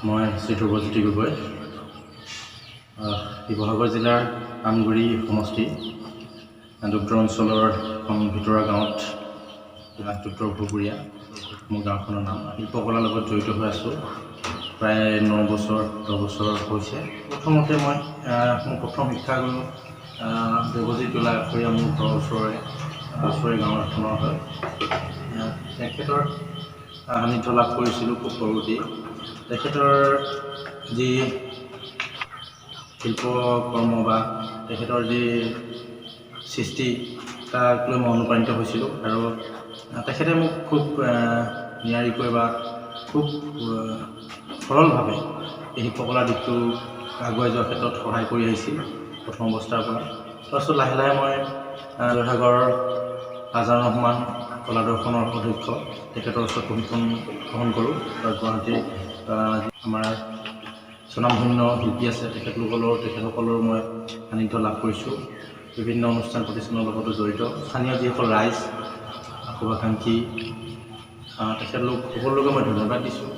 মই শ্ৰী ধ্ৰুৱজ্যোতি গগৈ শিৱসাগৰ জিলাৰ আমগুৰি সমষ্টি দুগ্ধ অঞ্চলৰ এখন ভিতৰুৱা গাঁৱত দুগ্ধ ভুবুৰীয়া মোৰ গাঁওখনৰ নাম। শিল্পকলাৰ লগত জড়িত হৈ আছোঁ প্ৰায় 9 বছৰ 10 বছৰ হৈছে। প্ৰথমতে মই মোৰ প্ৰথম শিক্ষাগুৰু দেৱজিৎ দোলাখৰীয়া মোৰ ঘৰৰ ওচৰৰে গাঁও এখনৰ হয়। তেখেতৰ সান্নিধ্য লাভ কৰিছিলোঁ খুব সৰুতেই। তেখেতৰ যি শিল্পকৰ্ম বা তেখেতৰ যি সৃষ্টি তাক লৈ মই অনুপ্ৰাণিত হৈছিলোঁ আৰু তেখেতে মোক খুব নিয়াৰিকৈ বা খুব সৰলভাৱে এই শিল্পকলাৰ দিশটো আগুৱাই যোৱাৰ ক্ষেত্ৰত সহায় কৰি আহিছিল প্ৰথম অৱস্থাৰ পৰা। তাৰপিছত লাহে লাহে মই জয়সাগৰৰ আজান ৰহমান কলা দৰ্শনৰ অধ্যক্ষ তেখেতৰ ওচৰত প্ৰশিক্ষণ গ্ৰহণ কৰোঁ আৰু গুৱাহাটীৰ আমাৰ স্বনামধন্য শিল্পী আছে তেখেতসকলৰ মই সান্নিধ্য লাভ কৰিছোঁ। বিভিন্ন অনুষ্ঠান প্ৰতিষ্ঠানৰ লগতো জড়িত স্থানীয় যিসকল ৰাইজ শুভাকাংক্ষী তেখেতলোক সকলোকে মই ধন্যবাদ দিছোঁ।